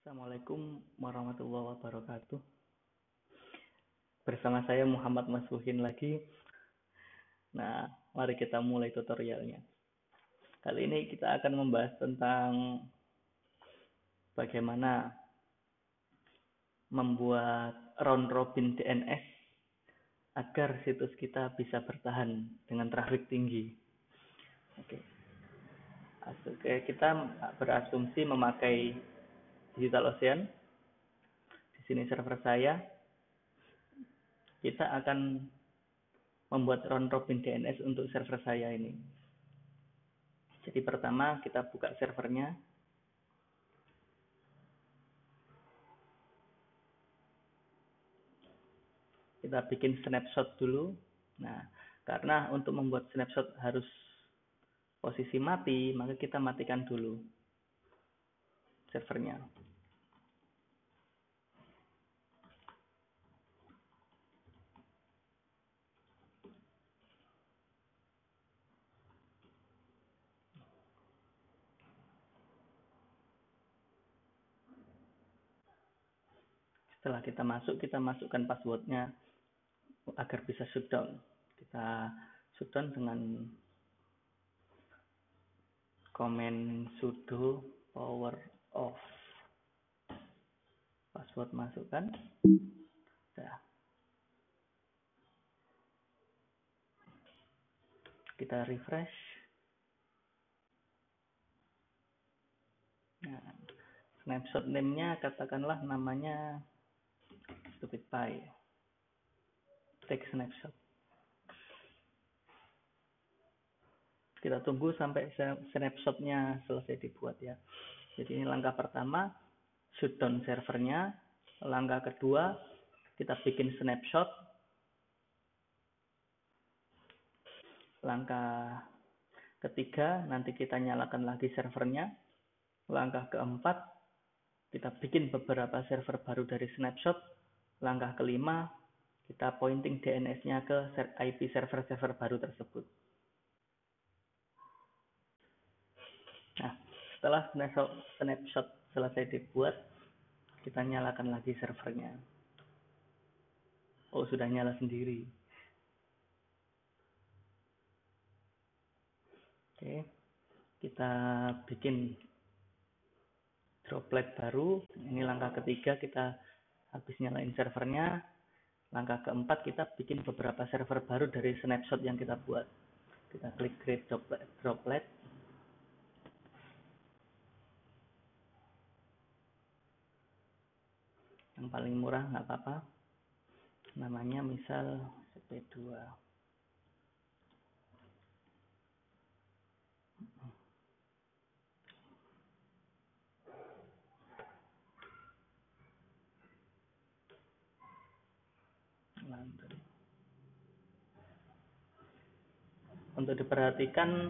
Assalamualaikum warahmatullahi wabarakatuh. Bersama saya Muhammad Masfuhin lagi. Nah, mari kita mulai tutorialnya. Kali ini kita akan membahas tentang bagaimana membuat round robin DNS agar situs kita bisa bertahan dengan traffic tinggi. Oke, kita berasumsi memakai DigitalOcean. Di sini server saya. Kita akan membuat round robin DNS untuk server saya ini. Jadi pertama kita buka servernya. Kita bikin snapshot dulu. Nah, karena untuk membuat snapshot harus posisi mati, maka kita matikan dulu servernya. Setelah kita masukkan passwordnya agar bisa shutdown. Kita shutdown dengan command sudo power off. Password masukkan. Nah, kita refresh. Nah, snapshot name-nya katakanlah namanya stupid pie. Take snapshot. Kita tunggu sampai snapshotnya selesai dibuat ya. Jadi ini langkah pertama, shutdown servernya. Langkah kedua, kita bikin snapshot. Langkah ketiga, nanti kita nyalakan lagi servernya. Langkah keempat, kita bikin beberapa server baru dari snapshot. Langkah kelima, kita pointing DNS-nya ke IP server-server baru tersebut. Nah, setelah snapshot selesai dibuat, kita nyalakan lagi servernya. Oh, sudah nyala sendiri. Oke, kita bikin droplet baru. Ini langkah ketiga, kita habis nyalain servernya. Langkah keempat, kita bikin beberapa server baru dari snapshot yang kita buat. Kita klik create droplet. Yang paling murah nggak apa-apa. Namanya misal CP2. Untuk diperhatikan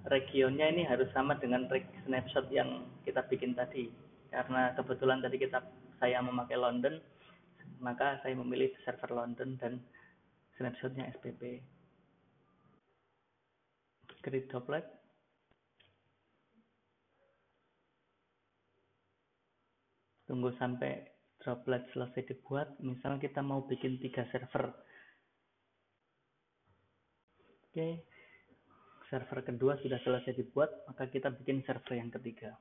regionnya ini harus sama dengan snapshot yang kita bikin tadi. Karena kebetulan tadi saya memakai London, maka saya memilih server London dan snapshotnya SPP. Create droplet. Tunggu sampai droplet selesai dibuat. Misal kita mau bikin 3 server. Oke, server kedua sudah selesai dibuat, maka kita bikin server yang ketiga.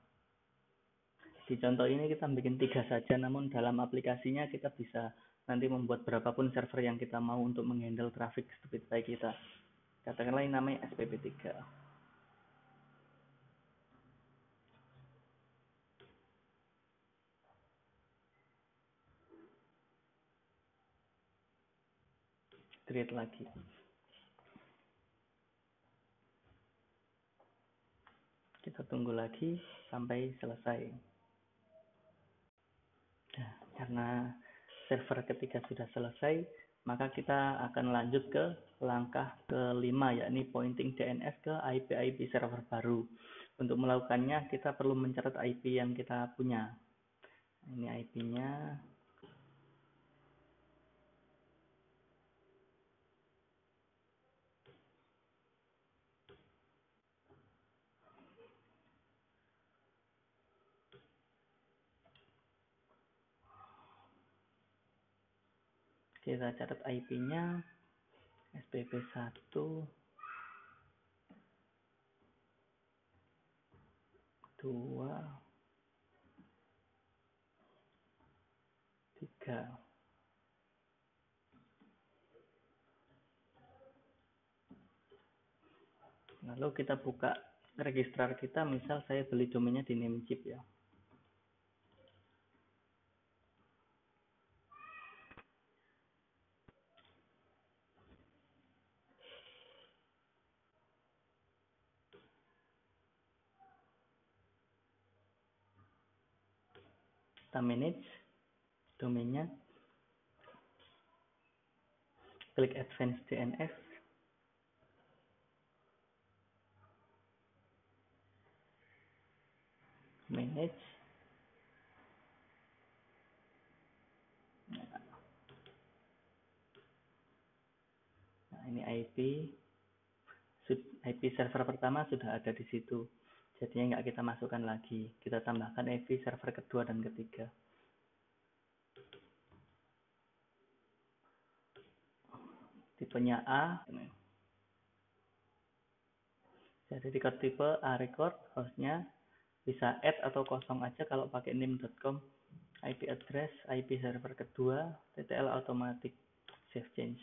Di contoh ini kita bikin 3 saja, namun dalam aplikasinya kita bisa nanti membuat berapapun server yang kita mau untuk menghandle traffic stupid pie kita. Katakanlah ini namanya SPP3. Create lagi. Kita tunggu lagi sampai selesai. Nah, karena server ketiga sudah selesai, maka kita akan lanjut ke langkah kelima, yakni pointing DNS ke IP-IP server baru. Untuk melakukannya, kita perlu mencatat IP yang kita punya. Ini IP-nya. Kita catat IP-nya SPP1 2 3. Lalu kita buka registrar kita, misal saya beli domainnya di Namecheap ya. Kita manage domainnya, klik Advanced DNS, manage. Nah, ini IP server pertama sudah ada di situ. Jadinya nggak kita masukkan lagi. Kita tambahkan IP server kedua dan ketiga. Tipenya A. Jadi di tipe A record, hostnya bisa add atau kosong aja kalau pakai name.com. IP address, IP server kedua, TTL automatic save change.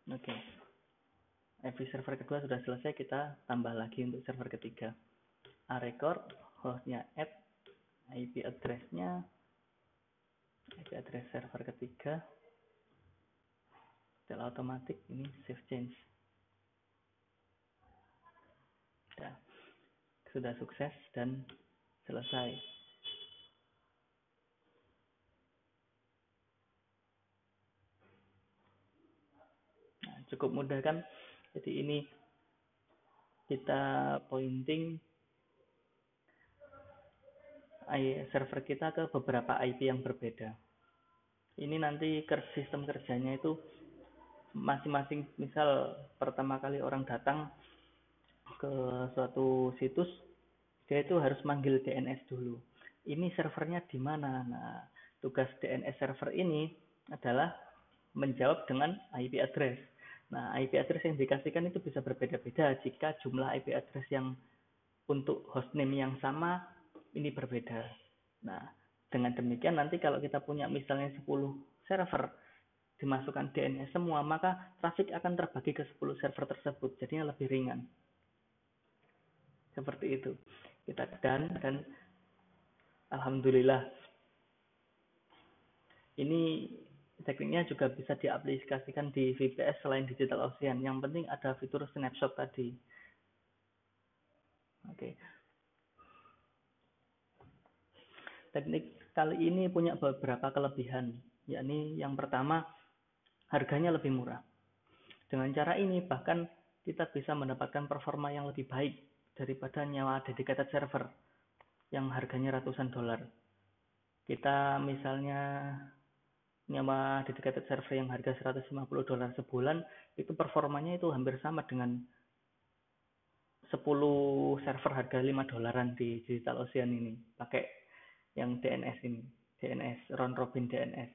Oke. IP server kedua sudah selesai, kita tambah lagi untuk server ketiga. A record, hostnya add, IP address-nya, IP address server ketiga, TTL automatic, ini save change. Sudah sukses dan selesai. Nah, cukup mudah kan? Jadi ini kita pointing server kita ke beberapa IP yang berbeda. Ini nanti sistem kerjanya itu masing-masing, misal pertama kali orang datang ke suatu situs, dia itu harus manggil DNS dulu. Ini servernya di mana? Nah, tugas DNS server ini adalah menjawab dengan IP address. Nah, IP address yang dikasihkan itu bisa berbeda-beda jika jumlah IP address yang untuk hostname yang sama ini berbeda. Nah, dengan demikian nanti kalau kita punya misalnya 10 server, dimasukkan DNS semua, maka traffic akan terbagi ke 10 server tersebut, jadinya lebih ringan. Seperti itu. Kita dan alhamdulillah ini tekniknya juga bisa diaplikasikan di VPS selain Digital Ocean. Yang penting ada fitur snapshot tadi. Oke. Teknik kali ini punya beberapa kelebihan, yakni yang pertama, harganya lebih murah. Dengan cara ini bahkan kita bisa mendapatkan performa yang lebih baik daripada nyawa dedicated server yang harganya ratusan dolar. Kita misalnya nyawa dedicated server yang harga 150 dolar sebulan, itu performanya itu hampir sama dengan 10 server harga 5 dolaran di Digital Ocean ini, pakai yang DNS ini, DNS, round robin DNS.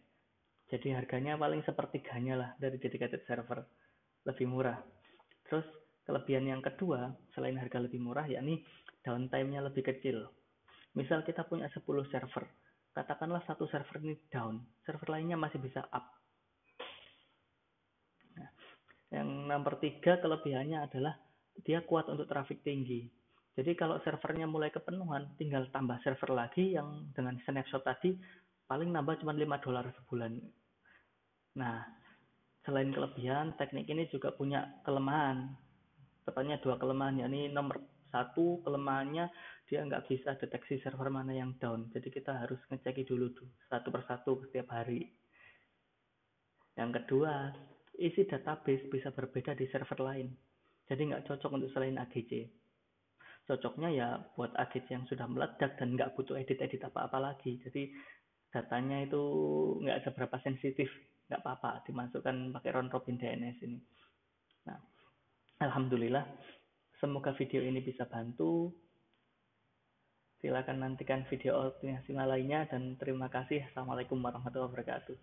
Jadi harganya paling sepertiganya lah dari dedicated server, lebih murah. Terus kelebihan yang kedua, selain harga lebih murah, yakni downtime-nya lebih kecil. Misal kita punya 10 server, katakanlah satu server ini down, server lainnya masih bisa up. Nah, yang nomor 3 kelebihannya adalah dia kuat untuk traffic tinggi. Jadi kalau servernya mulai kepenuhan, tinggal tambah server lagi yang dengan snapshot tadi, paling nambah cuma 5 dolar sebulan. Nah, selain kelebihan, teknik ini juga punya kelemahan. Tepatnya 2 kelemahan, yakni nomor 1 kelemahannya dia nggak bisa deteksi server mana yang down. Jadi kita harus ngeceki dulu satu persatu setiap hari. Yang kedua, isi database bisa berbeda di server lain. Jadi nggak cocok untuk selain AGC. Cocoknya ya buat AGC yang sudah meledak dan nggak butuh edit-edit apa-apa lagi. Jadi datanya itu nggak seberapa sensitif, nggak apa-apa dimasukkan pakai round robin DNS ini. Nah, alhamdulillah, semoga video ini bisa bantu. Silakan nantikan video optimasi lainnya dan terima kasih. Assalamualaikum warahmatullahi wabarakatuh.